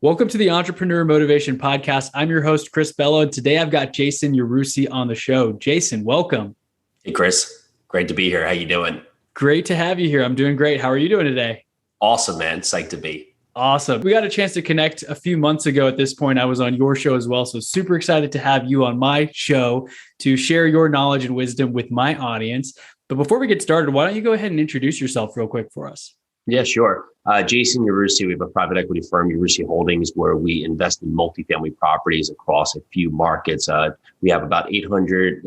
Welcome to the Entrepreneur Motivation Podcast. I'm your host, Chris Bello, and today I've got Jason Yarusi on the show. Jason, welcome. Hey, Chris. Great to be here. How you doing? Great to have you here. I'm doing great. How are you doing today? Awesome, man. Psyched to be. Awesome. We got a chance to connect a few months ago at this point. I was on your show as well. So super excited to have you on my show to share your knowledge and wisdom with my audience. But before we get started, why don't you go ahead and introduce yourself real quick for us? Yeah, sure. Jason Yarusi, we have a private equity firm, Yarusi Holdings, where we invest in multifamily properties across a few markets. We have about 800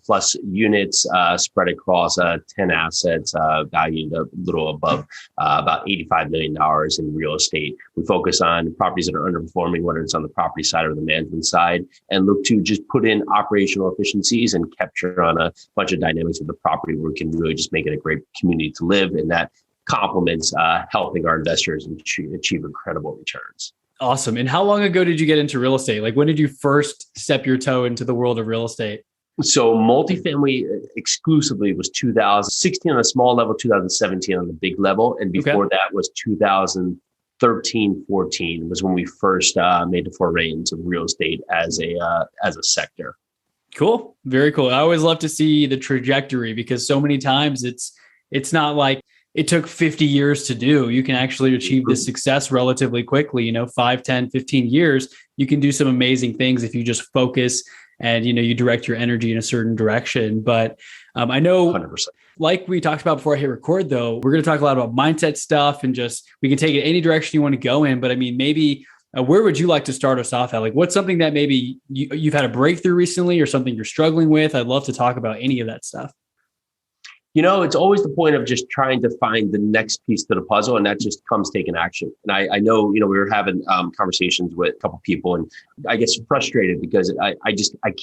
plus units spread across 10 assets, valued a little above about $85 million in real estate. We focus on properties that are underperforming, whether it's on the property side or the management side, and look to just put in operational efficiencies and capture on a bunch of dynamics of the property where we can really just make it a great community to live, and that complements helping our investors achieve incredible returns. Awesome. And how long ago did you get into real estate? Like, when did you first step your toe into the world of real estate? So multifamily exclusively was 2016 on a small level, 2017 on the big level. And before that was 2013, 14 was when we first made the foray into real estate as a sector. Cool. Very cool. I always love to see the trajectory because so many times it's not like it took 50 years to do. You can actually achieve this success relatively quickly, 5, 10, 15 years. You can do some amazing things if you just focus and, you direct your energy in a certain direction. But I know 100%. Like we talked about before I hit record, though, we're going to talk a lot about mindset stuff and just, we can take it any direction you want to go in. But I mean, maybe where would you like to start us off at? Like, what's something that maybe you've had a breakthrough recently or something you're struggling with? I'd love to talk about any of that stuff. It's always the point of just trying to find the next piece to the puzzle, and that just comes taking action. And I know, we were having conversations with a couple of people, and I get frustrated because I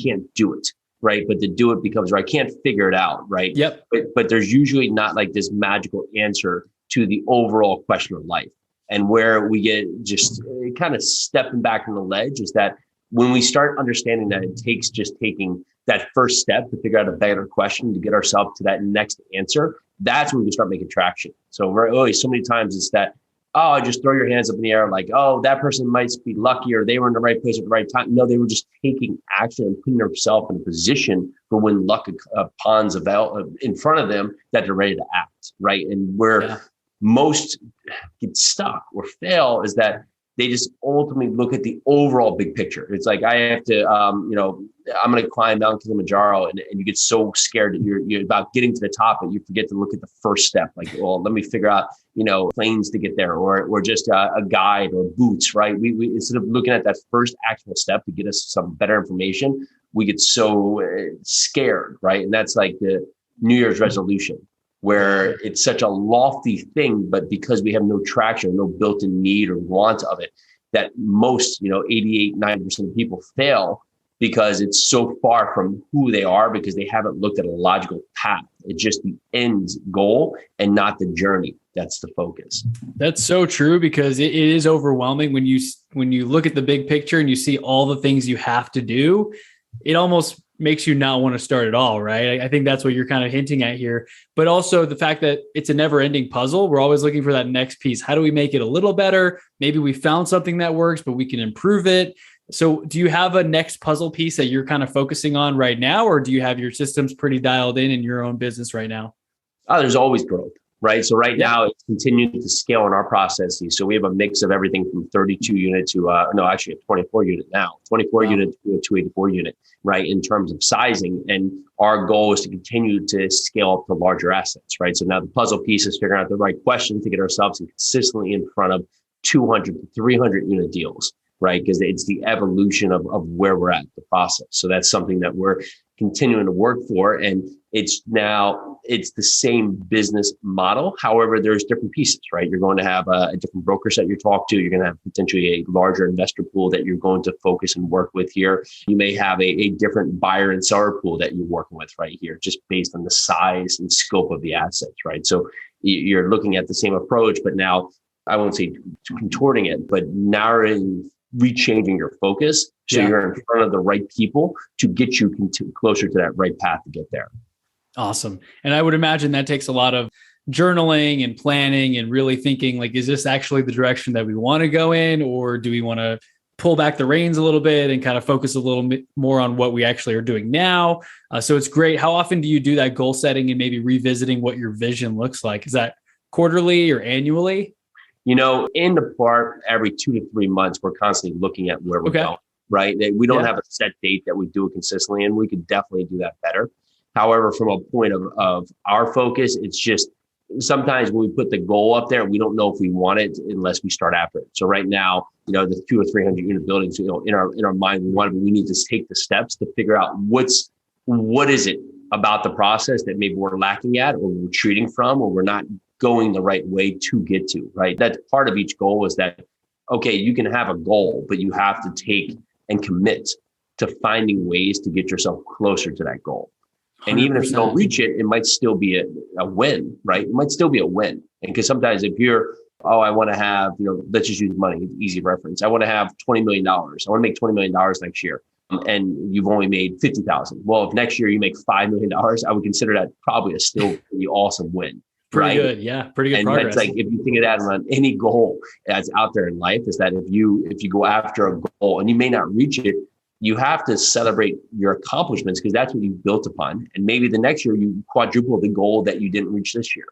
can't do it, right? But to do it becomes, or I can't figure it out, right? Yep. But there's usually not like this magical answer to the overall question of life. And where we get just kind of stepping back from the ledge is that when we start understanding that it takes just taking that first step to figure out a better question to get ourselves to that next answer, that's when we start making traction. So so many times it's that, just throw your hands up in the air like, that person might be lucky or they were in the right place at the right time. No, they were just taking action and putting themselves in a position for when luck pawns in front of them that they're ready to act, right? And where most get stuck or fail is that they just ultimately look at the overall big picture. It's like, I have to, I'm going to climb Mount Kilimanjaro, and you get so scared that you're about getting to the top, but you forget to look at the first step. Like, well, let me figure out, planes to get there, or just a guide or boots, right? We instead of looking at that first actual step to get us some better information, we get so scared, right? And that's like the New Year's resolution, where it's such a lofty thing, but because we have no traction, no built-in need or want of it, that most, 88, 90% of people fail because it's so far from who they are because they haven't looked at a logical path. It's just the end goal and not the journey. That's the focus. That's so true because it is overwhelming when you look at the big picture and you see all the things you have to do. It almost makes you not want to start at all, right? I think that's what you're kind of hinting at here. But also the fact that it's a never-ending puzzle. We're always looking for that next piece. How do we make it a little better? Maybe we found something that works, but we can improve it. So do you have a next puzzle piece that you're kind of focusing on right now, or do you have your systems pretty dialed in your own business right now? There's always growth, right? So right now it's continuing to scale in our processes. So we have a mix of everything from 32 unit to, actually a 24 unit now, 24 unit to a 284 unit, right? In terms of sizing. And our goal is to continue to scale up to larger assets, right? So now the puzzle piece is figuring out the right question to get ourselves consistently in front of 200 to 300 unit deals, right? Because it's the evolution of where we're at the process. So that's something that we're continuing to work for. And it's the same business model. However, there's different pieces, right? You're going to have a different broker set you talk to. You're going to have potentially a larger investor pool that you're going to focus and work with here. You may have a different buyer and seller pool that you're working with right here, just based on the size and scope of the assets, right? So you're looking at the same approach, but now I won't say contorting it, but narrowing, rechanging your focus so you're in front of the right people to get you closer to that right path to get there. Awesome. And I would imagine that takes a lot of journaling and planning and really thinking like, is this actually the direction that we want to go in? Or do we want to pull back the reins a little bit and kind of focus a little bit more on what we actually are doing now? So it's great. How often do you do that goal setting and maybe revisiting what your vision looks like? Is that quarterly or annually? In the part, every 2 to 3 months, we're constantly looking at where we're going, right? We don't have a set date that we do it consistently, and we could definitely do that better. However, from a point of our focus, it's just sometimes when we put the goal up there, we don't know if we want it unless we start after it. So right now, the 200 or 300 unit buildings, in our mind, we need to take the steps to figure out what is it about the process that maybe we're lacking at, or we're retreating from, or we're not going the right way to get to, right? That's part of each goal is that, okay, you can have a goal, but you have to take and commit to finding ways to get yourself closer to that goal. 100%. And even if you don't reach it, it might still be a win, right? It might still be a win. And because sometimes if you're, I want to have, let's just use money, easy reference. I want to have $20 million. I want to make $20 million next year. And you've only made 50,000. Well, if next year you make $5 million, I would consider that probably a still pretty awesome win. Pretty good. Yeah. Pretty good progress. And it's like, if you think of that on any goal that's out there in life, is that if you go after a goal and you may not reach it, you have to celebrate your accomplishments because that's what you built upon. And maybe the next year you quadruple the goal that you didn't reach this year.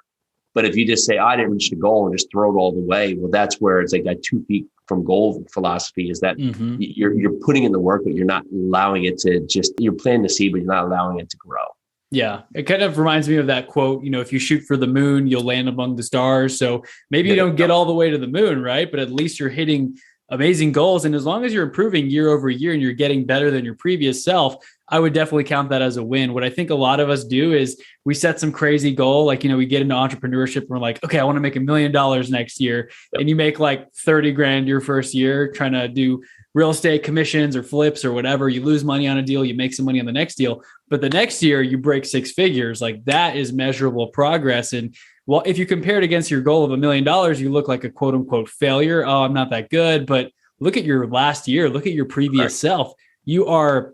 But if you just say, I didn't reach the goal and just throw it all the way, well, that's where it's like that 2 feet from goal philosophy is that you're putting in the work, but you're not allowing it to you're planting the seed, but you're not allowing it to grow. Yeah. It kind of reminds me of that quote, if you shoot for the moon, you'll land among the stars. So maybe you don't get all the way to the moon, right? But at least you're hitting amazing goals. And as long as you're improving year over year and you're getting better than your previous self, I would definitely count that as a win. What I think a lot of us do is we set some crazy goal. Like, we get into entrepreneurship and we're like, okay, I want to make $1 million next year. Yep. And you make like 30 grand your first year trying to do real estate commissions or flips or whatever. You lose money on a deal, you make some money on the next deal, but the next year you break 6 figures. Like that is measurable progress. And well, if you compare it against your goal of $1 million, you look like a quote unquote failure. Oh, I'm not that good. But look at your last year, look at your previous self. You are,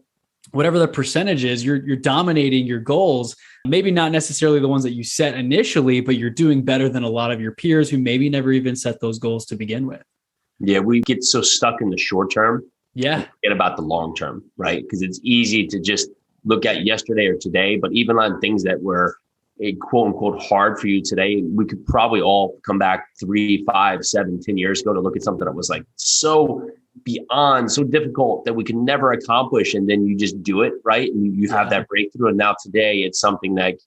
whatever the percentage is, you're dominating your goals. Maybe not necessarily the ones that you set initially, but you're doing better than a lot of your peers who maybe never even set those goals to begin with. Yeah, we get so stuck in the short term. Yeah. Forget about the long term, right? Because it's easy to just look at yesterday or today, but even on things that were quote unquote hard for you today, we could probably all come back 3, 5, 7, 10 years ago to look at something that was like so beyond, so difficult that we could never accomplish. And then you just do it, right? And you have that breakthrough. And now today it's something that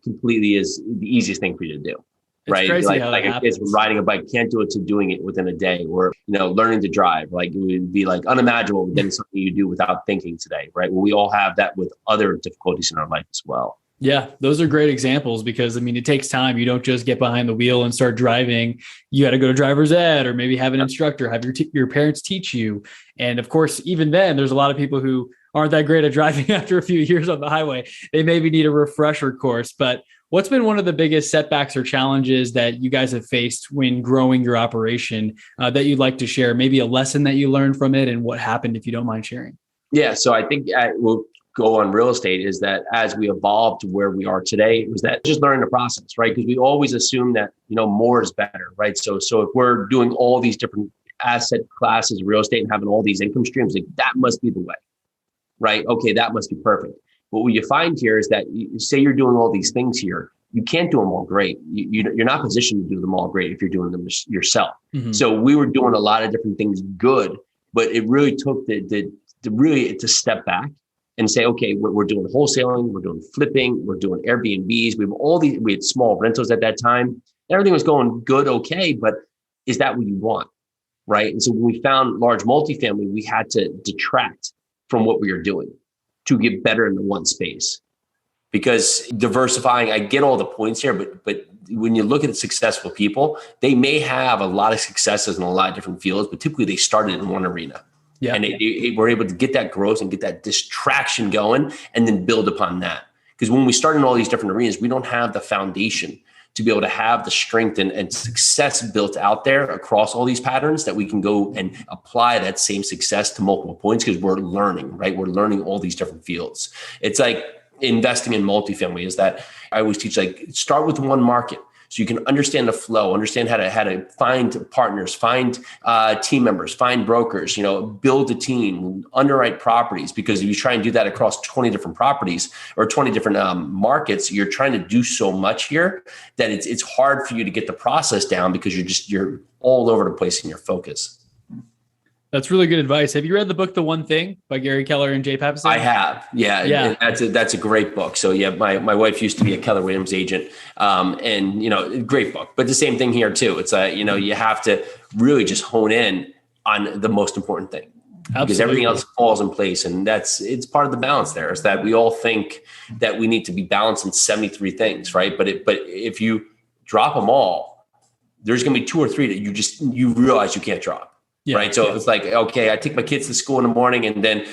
completely is the easiest thing for you to do. Right. Like a kid's riding a bike, can't do it to doing it within a day, or, learning to drive. Like it would be like unimaginable, but then it's something you do without thinking today. Right. Well, we all have that with other difficulties in our life as well. Yeah, those are great examples because, it takes time. You don't just get behind the wheel and start driving. You got to go to driver's ed or maybe have an instructor, have your parents teach you. And of course, even then, there's a lot of people who aren't that great at driving after a few years on the highway. They maybe need a refresher course. But what's been one of the biggest setbacks or challenges that you guys have faced when growing your operation that you'd like to share? Maybe a lesson that you learned from it and what happened, if you don't mind sharing. Yeah, so I think we'll go on real estate is that as we evolved to where we are today, it was that just learning the process, right? Because we always assume that, more is better, right? So if we're doing all these different asset classes of real estate and having all these income streams, like that must be the way, right? Okay, that must be perfect. But what you find here is that you say you're doing all these things here, you can't do them all great. You're not positioned to do them all great if you're doing them yourself. Mm-hmm. So we were doing a lot of different things good, but it really took to step back and say, okay, we're doing wholesaling, we're doing flipping, we're doing Airbnbs. We had small rentals at that time. Everything was going good, okay, but is that what you want, right? And so when we found large multifamily, we had to detract from what we were doing to get better in the one space. Because diversifying, I get all the points here, but when you look at successful people, they may have a lot of successes in a lot of different fields, but typically they started in one arena. Yeah. And they were able to get that growth and get that distraction going and then build upon that. Because when we start in all these different arenas, we don't have the foundation to be able to have the strength and success built out there across all these patterns that we can go and apply that same success to multiple points because we're learning, right? We're learning all these different fields. It's like investing in multifamily is that I always teach, like, start with one market. So you can understand the flow, understand how to find partners, find team members, find brokers, build a team, underwrite properties. Because if you try and do that across 20 different properties or 20 different markets, you're trying to do so much here that it's hard for you to get the process down because you're all over the place in your focus. That's really good advice. Have you read the book, The One Thing by Gary Keller and Jay Papasan? I have. Yeah. And that's a great book. So yeah, my wife used to be a Keller Williams agent, and great book, but the same thing here too. It's you have to really just hone in on the most important thing. Absolutely. Because everything else falls in place. And it's part of the balance there is that we all think that we need to be balanced in 73 things, right? But if you drop them all, there's going to be 2 or 3 that you realize you can't drop. Yeah, right. So it's like, okay, I take my kids to school in the morning and then,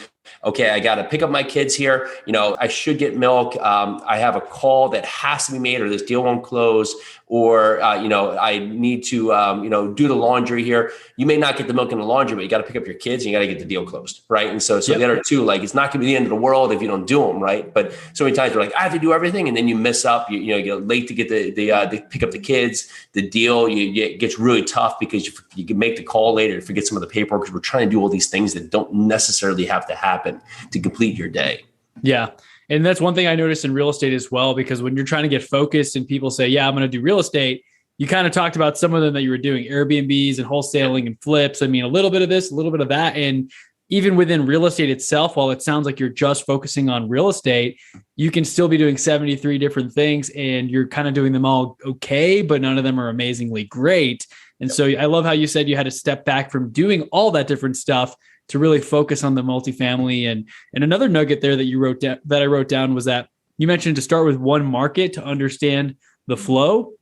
okay, I got to pick up my kids here. I should get milk. I have a call that has to be made or this deal won't close. Or, I need to, do the laundry here. You may not get the milk in the laundry, but you got to pick up your kids and you got to get the deal closed. Right. And so the other two, like, it's not going to be the end of the world if you don't do them. Right. But so many times we're like, I have to do everything. And then you mess up, you get late to get the pick up the kids, the deal, it gets really tough because you can make the call later and forget some of the paperwork because we're trying to do all these things that don't necessarily have to happen to complete your day. Yeah. And that's one thing I noticed in real estate as well, because when you're trying to get focused and people say, yeah, I'm going to do real estate, you kind of talked about some of them that you were doing, Airbnbs and wholesaling and flips. I mean, a little bit of this, a little bit of that. And even within real estate itself, while it sounds like you're just focusing on real estate, you can still be doing 73 different things and you're kind of doing them all okay, but none of them are amazingly great. And so I love how you said you had to step back from doing all that different stuff to really focus on the multifamily. And another nugget there that you wrote down, that I wrote down, was that you mentioned to start with one market to understand the flow.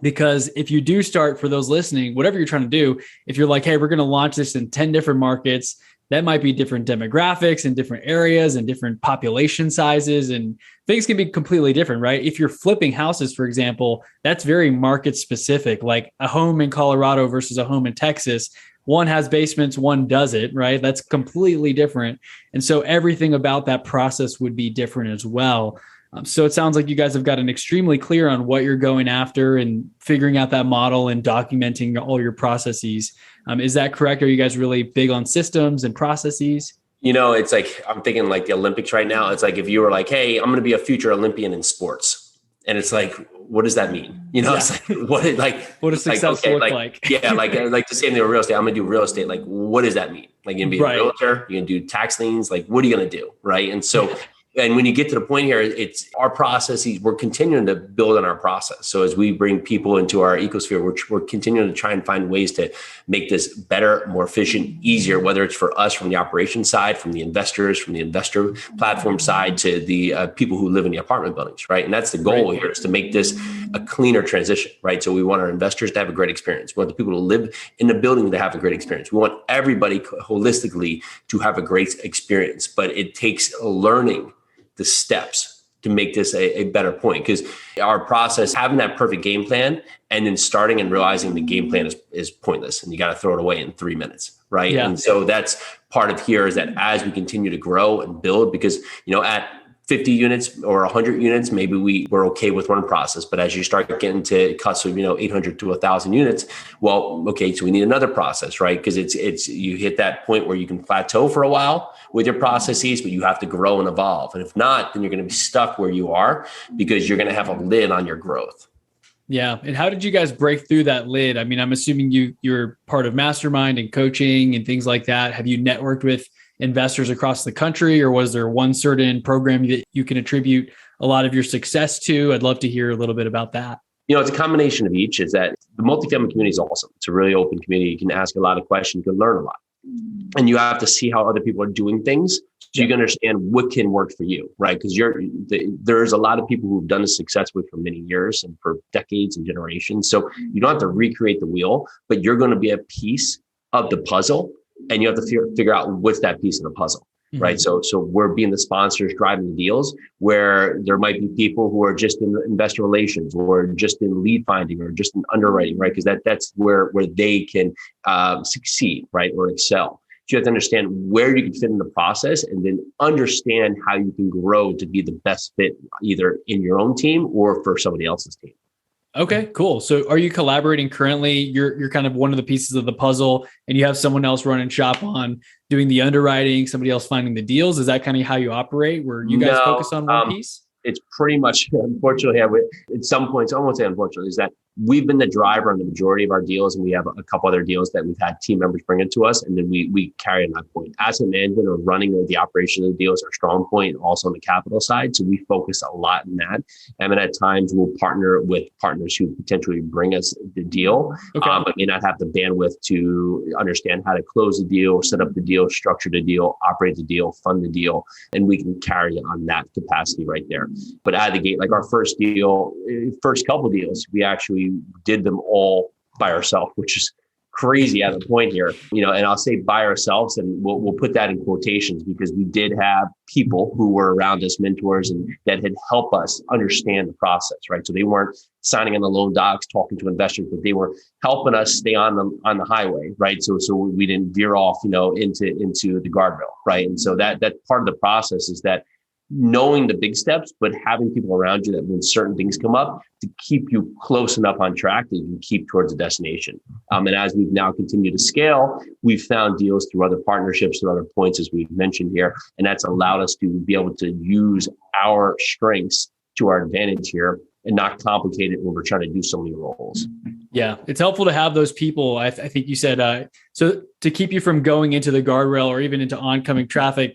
Because if you do start, for those listening, whatever you're trying to do, if you're like, hey, we're going to launch this in 10 different markets, that might be different demographics and different areas and different population sizes, and things can be completely different, right? If you're flipping houses, for example, that's very market specific, like a home in Colorado versus a home in Texas. One has basements, one doesn't, right? That's completely different. And so everything about that process would be different as well. So it sounds like you guys have gotten extremely clear on what you're going after and figuring out that model and documenting all your processes. Is that correct? Are you guys really big on systems and processes? It's like, I'm thinking like the Olympics right now. It's like if you were like, hey, I'm going to be a future Olympian in sports. And it's like, what does that mean? It's like, what does success look like? Yeah. Like the same thing with real estate. I'm going to do real estate. Like, what does that mean? Like, you're going to be a realtor, you're going to do tax liens. Like, what are you going to do? Right. And so, and when you get to the point here, it's our processes. We're continuing to build on our process. So as we bring people into our ecosphere, we're continuing to try and find ways to make this better, more efficient, easier, whether it's for us from the operations side, from the investors, from the investor platform side, to the people who live in the apartment buildings, right? And that's the goal here, is to make this a cleaner transition, right? So we want our investors to have a great experience. We want the people who live in the building to have a great experience. We want everybody holistically to have a great experience, but it takes learning the steps to make this a better point. Because our process, having that perfect game plan and then starting and realizing the game plan is pointless and you got to throw it away in 3 minutes. Right. Yeah. And so that's part of here, is that as we continue to grow and build, because, at 50 units or 100 units, maybe we're okay with one process. But as you start getting to cuts of, 800 to 1,000 units, well, okay, so we need another process, right? Because it's you hit that point where you can plateau for a while with your processes, but you have to grow and evolve. And if not, then you're going to be stuck where you are because you're going to have a lid on your growth. Yeah. And how did you guys break through that lid? I mean, I'm assuming you're part of mastermind and coaching and things like that. Have you networked with investors across the country, or was there one certain program that you can attribute a lot of your success to? I'd love to hear a little bit about that. It's a combination of each. Is that the multifamily community is awesome. It's a really open community. You can ask a lot of questions, you can learn a lot. And you have to see how other people are doing things so you can understand what can work for you, right? Because there's a lot of people who've done this successfully for many years and for decades and generations. So you don't have to recreate the wheel, but you're going to be a piece of the puzzle. And you have to figure out what's that piece of the puzzle, right? So we're being the sponsors driving the deals, where there might be people who are just in investor relations or just in lead finding or just in underwriting, right? Because that's where they can succeed, right? Or excel. So you have to understand where you can fit in the process and then understand how you can grow to be the best fit either in your own team or for somebody else's team. Okay, cool. So are you collaborating currently? You're kind of one of the pieces of the puzzle, and you have someone else running shop on doing the underwriting, somebody else finding the deals. Is that kind of how you operate, where you guys No, focus on one piece? it's pretty much, unfortunately, at some points, I won't say unfortunately, is that we've been the driver on the majority of our deals, and we have a couple other deals that we've had team members bring it to us, and then we carry on that point. Asset management or running of the operation of the deals are strong point, also on the capital side. So we focus a lot in that. And then at times we'll partner with partners who potentially bring us the deal, but may not have the bandwidth to understand how to close the deal, set up the deal, structure the deal, operate the deal, fund the deal, and we can carry on that capacity right there. But out of the gate, like our first couple deals, we actually did them all by ourselves, which is crazy at the point here, and I'll say by ourselves, and we'll put that in quotations because we did have people who were around us, mentors, and that had helped us understand the process, right? So they weren't signing on the loan docs, talking to investors, but they were helping us stay on the highway, right? So we didn't veer off, into the guardrail, right? And so that part of the process is that knowing the big steps, but having people around you that when certain things come up to keep you close enough on track that you can keep towards the destination. And as we've now continued to scale, we've found deals through other partnerships, through other points, as we've mentioned here. And that's allowed us to be able to use our strengths to our advantage here and not complicate it when we're trying to do so many roles. Yeah, it's helpful to have those people. I think you said, so to keep you from going into the guardrail or even into oncoming traffic,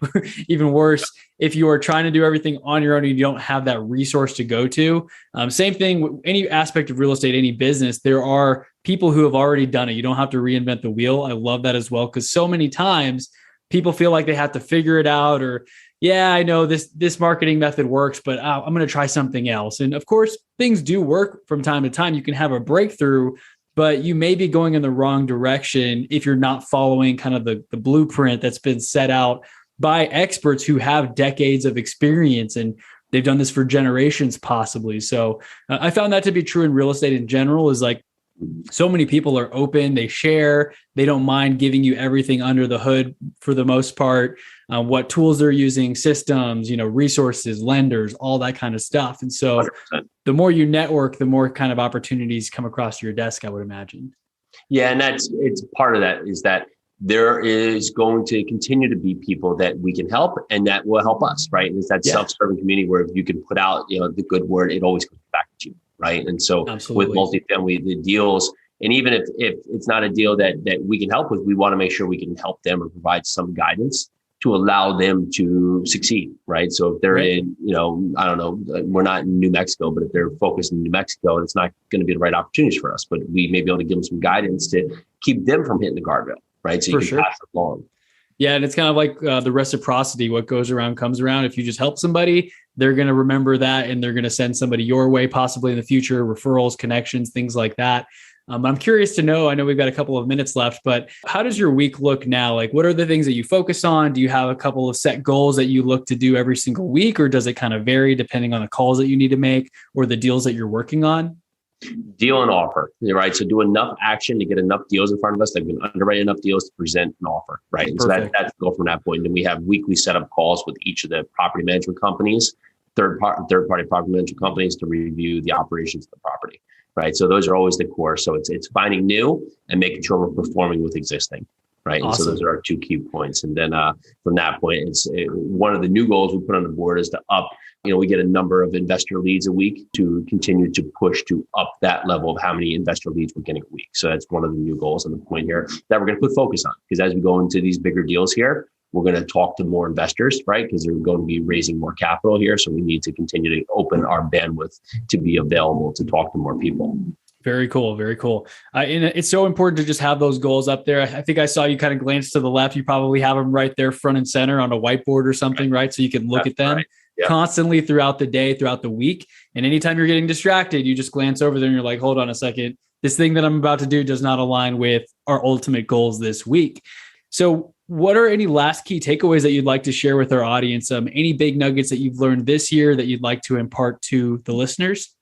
even worse, if you are trying to do everything on your own and you don't have that resource to go to. Same thing with any aspect of real estate, any business, there are people who have already done it. You don't have to reinvent the wheel. I love that as well, because so many times people feel like they have to figure it out, or yeah, I know this marketing method works, but I'm going to try something else. And of course, things do work from time to time. You can have a breakthrough, but you may be going in the wrong direction if you're not following kind of the blueprint that's been set out by experts who have decades of experience, and they've done this for generations possibly. So I found that to be true in real estate in general, is like so many people are open, they share, they don't mind giving you everything under the hood for the most part, what tools they're using, systems, resources, lenders, all that kind of stuff. And so 100%. The more you network, the more kind of opportunities come across your desk, I would imagine. Yeah. And it's part of that is that there is going to continue to be people that we can help and that will help us, right? And it's that self-serving community where if you can put out, the good word, it always comes back to you, right? And so Absolutely. With multifamily, the deals, and even if it's not a deal that we can help with, we want to make sure we can help them or provide some guidance to allow them to succeed, right? So if they're in, I don't know, we're not in New Mexico, but if they're focused in New Mexico, it's not going to be the right opportunities for us, but we may be able to give them some guidance to keep them from hitting the guardrail, right? So you can pass it along. Yeah. And it's kind of like the reciprocity, what goes around comes around. If you just help somebody, they're going to remember that and they're going to send somebody your way, possibly in the future, referrals, connections, things like that. I'm curious to know, I know we've got a couple of minutes left, but how does your week look now? Like, what are the things that you focus on? Do you have a couple of set goals that you look to do every single week, or does it kind of vary depending on the calls that you need to make or the deals that you're working on? Deal and offer, right? So do enough action to get enough deals in front of us that we can underwrite enough deals to present an offer, right? And so that's the goal from that point. And then we have weekly setup calls with each of the property management companies, third-party property management companies to review the operations of the property, right? So those are always the core. So it's finding new and making sure we're performing with existing, right? Awesome. And so those are our two key points. And then from that point, one of the new goals we put on the board is to up. We get a number of investor leads a week to continue to push to up that level of how many investor leads we're getting a week. So that's one of the new goals on the point here that we're going to put focus on, because as we go into these bigger deals here, we're going to talk to more investors, right? Because they're going to be raising more capital here. So we need to continue to open our bandwidth to be available to talk to more people. Very cool. Very cool. And it's so important to just have those goals up there. I think I saw you kind of glance to the left. You probably have them right there front and center on a whiteboard or something, right? So you can look at them constantly throughout the day, throughout the week. And anytime you're getting distracted, you just glance over there and you're like, hold on a second. This thing that I'm about to do does not align with our ultimate goals this week. So what are any last key takeaways that you'd like to share with our audience? Any big nuggets that you've learned this year that you'd like to impart to the listeners?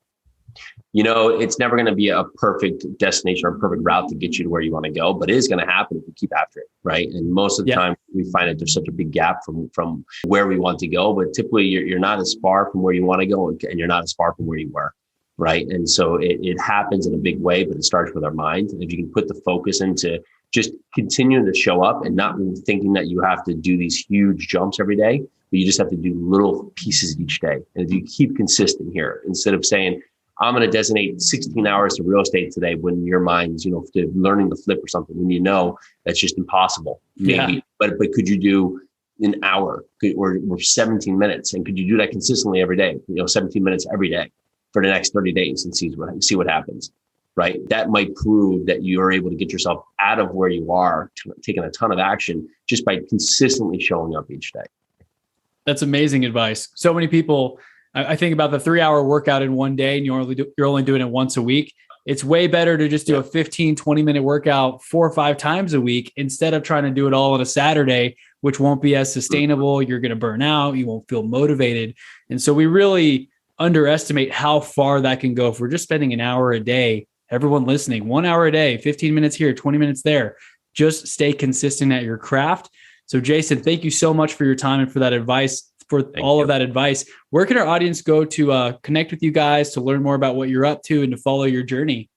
It's never going to be a perfect destination or a perfect route to get you to where you want to go, but it is going to happen if you keep after it, right? And most of the time we find that there's such a big gap from where we want to go, but typically you're not as far from where you want to go and you're not as far from where you were, right? And so it happens in a big way, but it starts with our mind. And if you can put the focus into just continuing to show up and not thinking that you have to do these huge jumps every day, but you just have to do little pieces each day. And if you keep consistent here, instead of saying, I'm going to designate 16 hours to real estate today, when your mind's, to learning the flip or something, when that's just impossible. Maybe, Yeah. but could you do an hour or 17 minutes? And could you do that consistently every day? 17 minutes every day for the next 30 days and see what happens, right? That might prove that you are able to get yourself out of where you are, taking a ton of action just by consistently showing up each day. That's amazing advice. So many people, I think about the 3-hour workout in one day and you're only doing it once a week. It's way better to just do a 15, 20-minute workout 4 or 5 times a week instead of trying to do it all on a Saturday, which won't be as sustainable. You're going to burn out. You won't feel motivated. And so we really underestimate how far that can go if we're just spending an hour a day. Everyone listening, 1 hour a day, 15 minutes here, 20 minutes there. Just stay consistent at your craft. So Jason, thank you so much for your time and for that advice. Of that advice. Where can our audience go to connect with you guys, to learn more about what you're up to and to follow your journey?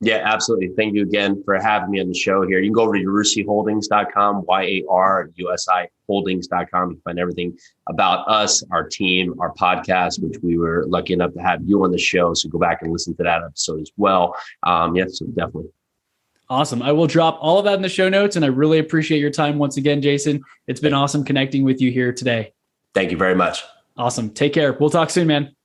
Yeah, absolutely. Thank you again for having me on the show here. You can go over to yarusiholdings.com, YARUSI holdings.com. You can find everything about us, our team, our podcast, which we were lucky enough to have you on the show. So go back and listen to that episode as well. So definitely. Awesome. I will drop all of that in the show notes, and I really appreciate your time once again, Jason. It's been awesome connecting with you here today. Thank you very much. Awesome. Take care. We'll talk soon, man.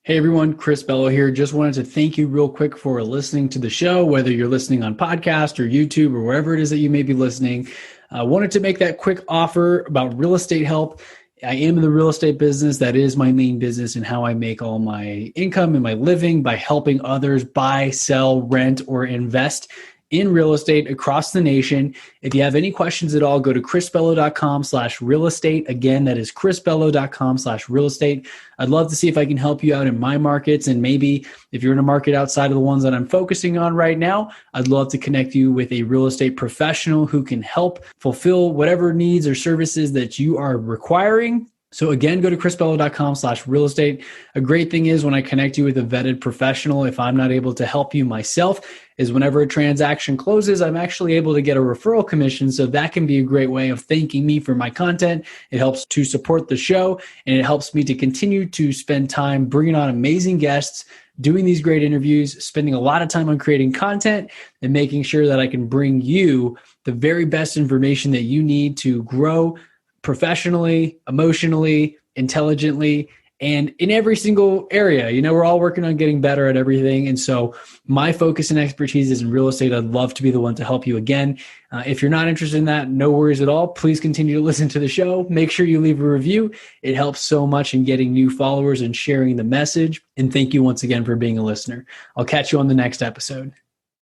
Hey, everyone. Chris Bello here. Just wanted to thank you real quick for listening to the show, whether you're listening on podcast or YouTube or wherever it is that you may be listening. I wanted to make that quick offer about real estate help. I am in the real estate business. That is my main business and how I make all my income and my living by helping others buy, sell, rent, or invest in real estate across the nation. If you have any questions at all, go to chrisbello.com/real estate. Again, that is chrisbello.com/real estate. I'd love to see if I can help you out in my markets. And maybe if you're in a market outside of the ones that I'm focusing on right now, I'd love to connect you with a real estate professional who can help fulfill whatever needs or services that you are requiring. So again, go to chrisbello.com/real estate. A great thing is when I connect you with a vetted professional, if I'm not able to help you myself, is whenever a transaction closes, I'm actually able to get a referral commission. So that can be a great way of thanking me for my content. It helps to support the show, and it helps me to continue to spend time bringing on amazing guests, doing these great interviews, spending a lot of time on creating content, and making sure that I can bring you the very best information that you need to grow professionally, emotionally, intelligently, and in every single area. We're all working on getting better at everything. And so my focus and expertise is in real estate. I'd love to be the one to help you again. If you're not interested in that, no worries at all. Please continue to listen to the show. Make sure you leave a review. It helps so much in getting new followers and sharing the message. And thank you once again for being a listener. I'll catch you on the next episode.